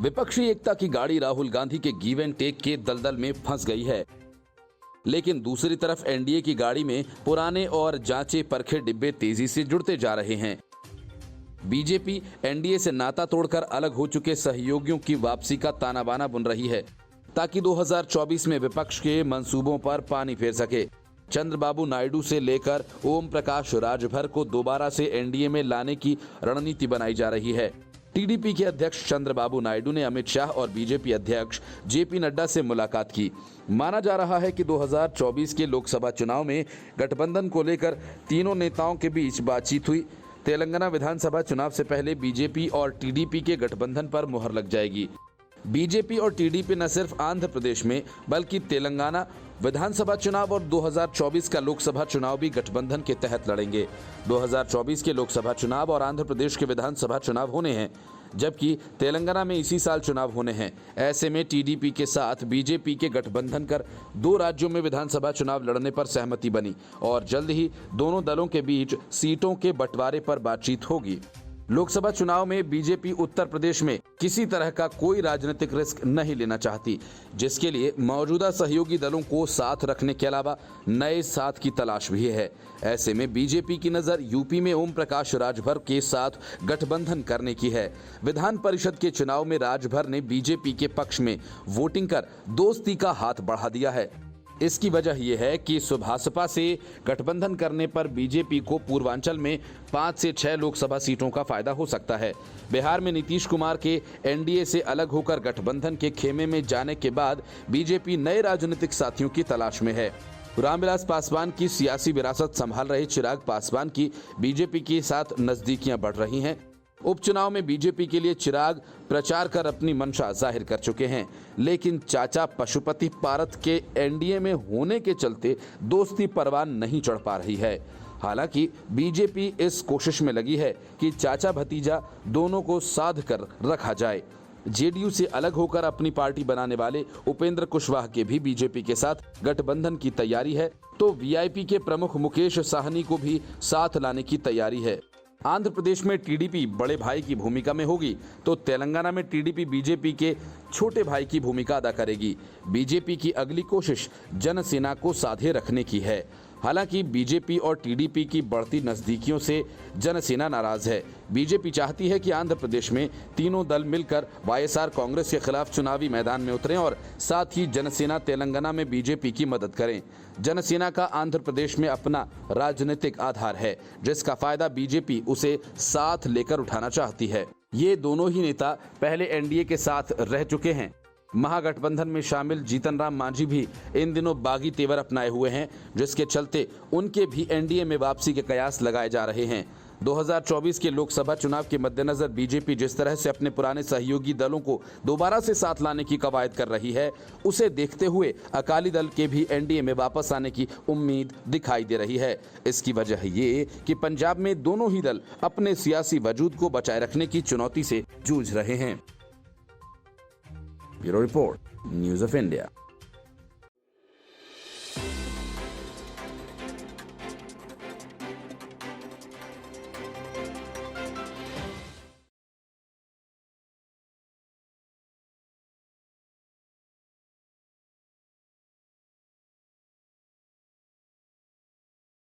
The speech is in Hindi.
विपक्षी एकता की गाड़ी राहुल गांधी के गिव एंड टेक के दलदल में फंस गई है, लेकिन दूसरी तरफ एनडीए की गाड़ी में पुराने और जांचे परखे डिब्बे तेजी से जुड़ते जा रहे हैं। बीजेपी एनडीए से नाता तोड़कर अलग हो चुके सहयोगियों की वापसी का ताना बाना बुन रही है, ताकि 2024 में विपक्ष के मंसूबों पर पानी फेर सके। चंद्रबाबू नायडू से लेकर ओम प्रकाश राजभर को दोबारा से एनडीए में लाने की रणनीति बनाई जा रही है। टीडीपी के अध्यक्ष चंद्रबाबू नायडू ने अमित शाह और बीजेपी अध्यक्ष जेपी नड्डा से मुलाकात की। माना जा रहा है कि 2024 के लोकसभा चुनाव में गठबंधन को लेकर तीनों नेताओं के बीच बातचीत हुई। तेलंगाना विधानसभा चुनाव से पहले बीजेपी और टीडीपी के गठबंधन पर मुहर लग जाएगी। बीजेपी और टीडीपी न सिर्फ आंध्र प्रदेश में बल्कि तेलंगाना विधानसभा चुनाव और 2024 का लोकसभा चुनाव भी गठबंधन के तहत लड़ेंगे। 2024 के लोकसभा चुनाव और आंध्र प्रदेश के विधानसभा चुनाव होने हैं, जबकि तेलंगाना में इसी साल चुनाव होने हैं। ऐसे में टीडीपी के साथ बीजेपी के गठबंधन कर 2 राज्यों में विधानसभा चुनाव लड़ने पर सहमति बनी और जल्द ही दोनों दलों के बीच सीटों के बंटवारे पर बातचीत होगी। लोकसभा चुनाव में बीजेपी उत्तर प्रदेश में किसी तरह का कोई राजनीतिक रिस्क नहीं लेना चाहती, जिसके लिए मौजूदा सहयोगी दलों को साथ रखने के अलावा नए साथ की तलाश भी है। ऐसे में बीजेपी की नजर यूपी में ओम प्रकाश राजभर के साथ गठबंधन करने की है। विधान परिषद के चुनाव में राजभर ने बीजेपी के पक्ष में वोटिंग कर दोस्ती का हाथ बढ़ा दिया है। इसकी वजह यह है कि सुभासपा से गठबंधन करने पर बीजेपी को पूर्वांचल में 5 से 6 लोकसभा सीटों का फायदा हो सकता है। बिहार में नीतीश कुमार के एनडीए से अलग होकर गठबंधन के खेमे में जाने के बाद बीजेपी नए राजनीतिक साथियों की तलाश में है। रामविलास पासवान की सियासी विरासत संभाल रहे चिराग पासवान की बीजेपी के साथ नजदीकियां बढ़ रही हैं। उपचुनाव में बीजेपी के लिए चिराग प्रचार कर अपनी मंशा जाहिर कर चुके हैं, लेकिन चाचा पशुपति पारत के एनडीए में होने के चलते दोस्ती परवान नहीं चढ़ पा रही है। हालांकि बीजेपी इस कोशिश में लगी है कि चाचा भतीजा दोनों को साध कर रखा जाए। जेडीयू से अलग होकर अपनी पार्टी बनाने वाले उपेंद्र कुशवाहा के भी बीजेपी के साथ गठबंधन की तैयारी है, तो वीआईपी के प्रमुख मुकेश साहनी को भी साथ लाने की तैयारी है। आंध्र प्रदेश में टीडीपी बड़े भाई की भूमिका में होगी, तो तेलंगाना में टीडीपी बीजेपी के छोटे भाई की भूमिका अदा करेगी। बीजेपी की अगली कोशिश जनसेना को साधे रखने की है। हालांकि बीजेपी और टीडीपी की बढ़ती नजदीकियों से जनसेना नाराज है। बीजेपी चाहती है कि आंध्र प्रदेश में तीनों दल मिलकर वाईएसआर कांग्रेस के खिलाफ चुनावी मैदान में उतरें और साथ ही जनसेना तेलंगाना में बीजेपी की मदद करें। जनसेना का आंध्र प्रदेश में अपना राजनीतिक आधार है, जिसका फायदा बीजेपी उसे साथ लेकर उठाना चाहती है। ये दोनों ही नेता पहले एनडीए के साथ रह चुके हैं। महागठबंधन में शामिल जीतन राम मांझी भी इन दिनों बागी तेवर अपनाए हुए हैं, जिसके चलते उनके भी एनडीए में वापसी के कयास लगाए जा रहे हैं। 2024 के लोकसभा चुनाव के मद्देनजर बीजेपी जिस तरह से अपने पुराने सहयोगी दलों को दोबारा से साथ लाने की कवायद कर रही है, उसे देखते हुए अकाली दल के भी एनडीए में वापस आने की उम्मीद दिखाई दे रही है। इसकी वजह ये कि पंजाब में दोनों ही दल अपने सियासी वजूद को बचाए रखने की चुनौती से जूझ रहे हैं। Bureau report, news of India.